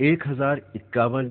1051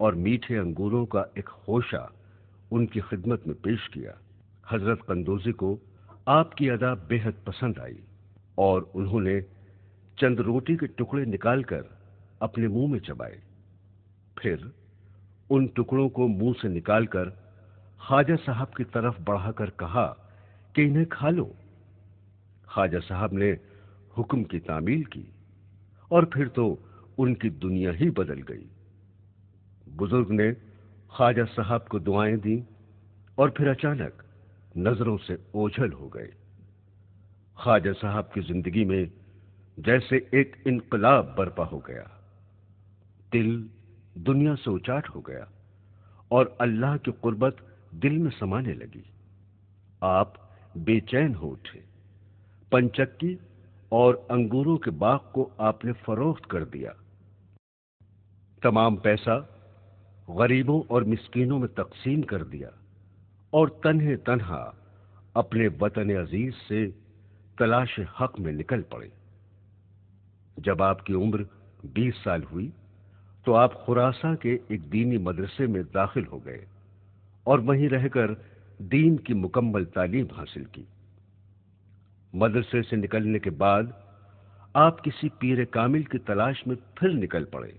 اور میٹھے انگوروں کا ایک خوشہ ان کی خدمت میں پیش کیا۔ حضرت قندوزی کو آپ کی ادا بے حد پسند آئی اور انہوں نے چند روٹی کے ٹکڑے نکال کر اپنے منہ میں چبائے، پھر ان ٹکڑوں کو منہ سے نکال کر خواجہ صاحب کی طرف بڑھا کر کہا کہ انہیں کھا لو۔ خواجہ صاحب نے حکم کی تعمیل کی اور پھر تو ان کی دنیا ہی بدل گئی۔ بزرگ نے خواجہ صاحب کو دعائیں دیں اور پھر اچانک نظروں سے اوجھل ہو گئے۔ خواجہ صاحب کی زندگی میں جیسے ایک انقلاب برپا ہو گیا، دل دنیا سے اچاٹ ہو گیا اور اللہ کی قربت دل میں سمانے لگی۔ آپ بے چین ہو اٹھے، پنچکی اور انگوروں کے باغ کو آپ نے فروخت کر دیا، تمام پیسہ غریبوں اور مسکینوں میں تقسیم کر دیا اور تنہے تنہا اپنے وطن عزیز سے تلاش حق میں نکل پڑے۔ جب آپ کی عمر 20 سال ہوئی تو آپ خراساں کے ایک دینی مدرسے میں داخل ہو گئے اور وہیں رہ کر دین کی مکمل تعلیم حاصل کی۔ مدرسے سے نکلنے کے بعد آپ کسی پیر کامل کی تلاش میں پھر نکل پڑے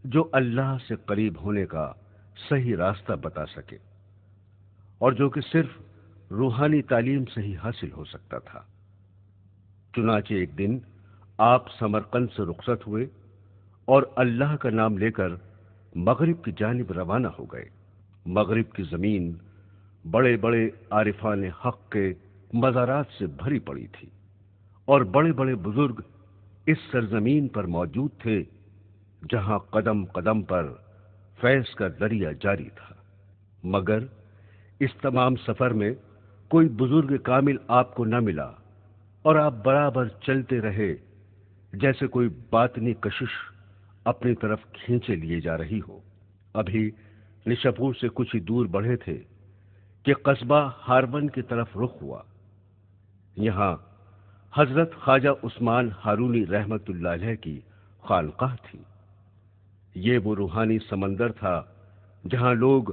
جو اللہ سے قریب ہونے کا صحیح راستہ بتا سکے اور جو کہ صرف روحانی تعلیم سے ہی حاصل ہو سکتا تھا۔ چنانچہ ایک دن آپ سمرقند سے رخصت ہوئے اور اللہ کا نام لے کر مغرب کی جانب روانہ ہو گئے۔ مغرب کی زمین بڑے بڑے عارفان حق کے مزارات سے بھری پڑی تھی اور بڑے بڑے بزرگ اس سرزمین پر موجود تھے جہاں قدم قدم پر فیض کا دریا جاری تھا، مگر اس تمام سفر میں کوئی بزرگ کامل آپ کو نہ ملا اور آپ برابر چلتے رہے جیسے کوئی باطنی کشش اپنی طرف کھینچے لیے جا رہی ہو۔ ابھی نشاپور سے کچھ ہی دور بڑھے تھے کہ قصبہ ہارون کی طرف رخ ہوا۔ یہاں حضرت خواجہ عثمان ہارونی رحمت اللہ علیہ کی خانقاہ تھی۔ یہ وہ روحانی سمندر تھا جہاں لوگ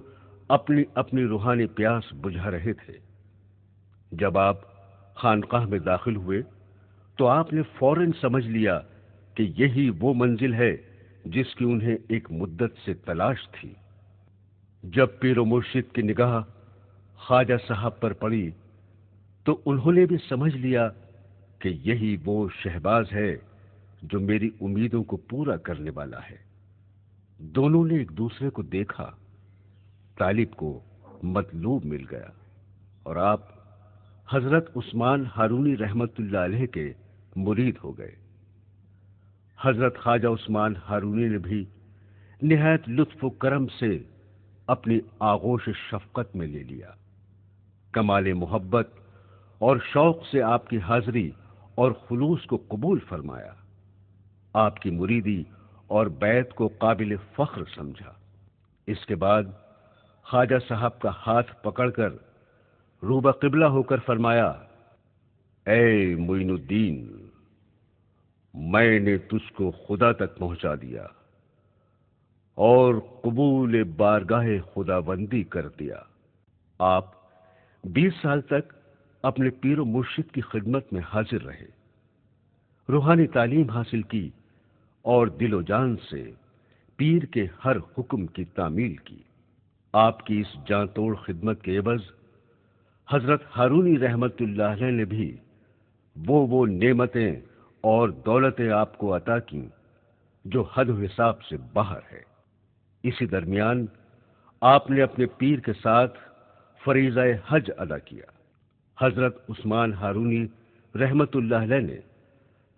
اپنی اپنی روحانی پیاس بجھا رہے تھے۔ جب آپ خانقاہ میں داخل ہوئے تو آپ نے فوراً سمجھ لیا کہ یہی وہ منزل ہے جس کی انہیں ایک مدت سے تلاش تھی۔ جب پیر و مرشد کی نگاہ خواجہ صاحب پر پڑی تو انہوں نے بھی سمجھ لیا کہ یہی وہ شہباز ہے جو میری امیدوں کو پورا کرنے والا ہے۔ دونوں نے ایک دوسرے کو دیکھا، طالب کو مطلوب مل گیا اور آپ حضرت عثمان ہارونی رحمت اللہ علیہ کے مرید ہو گئے۔ حضرت خواجہ عثمان ہارونی نے بھی نہایت لطف و کرم سے اپنی آغوش شفقت میں لے لیا، کمال محبت اور شوق سے آپ کی حاضری اور خلوص کو قبول فرمایا، آپ کی مریدی اور بیعت کو قابل فخر سمجھا۔ اس کے بعد خواجہ صاحب کا ہاتھ پکڑ کر روبہ قبلہ ہو کر فرمایا، اے معین الدین، میں نے تجھ کو خدا تک پہنچا دیا اور قبول بارگاہ خداوندی کر دیا۔ آپ 20 سال تک اپنے پیر و مرشد کی خدمت میں حاضر رہے، روحانی تعلیم حاصل کی اور دل و جان سے پیر کے ہر حکم کی تعمیل کی۔ آپ کی اس جاں توڑ خدمت کے عوض حضرت ہارونی رحمت اللہ علیہ نے بھی وہ نعمتیں اور دولتیں آپ کو عطا کیں جو حد و حساب سے باہر ہے۔ اسی درمیان آپ نے اپنے پیر کے ساتھ فریضہ حج ادا کیا۔ حضرت عثمان ہارونی رحمت اللہ علیہ نے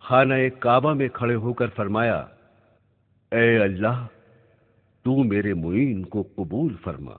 خانہ کعبہ میں کھڑے ہو کر فرمایا، اے اللہ، تو میرے معین کو قبول فرما۔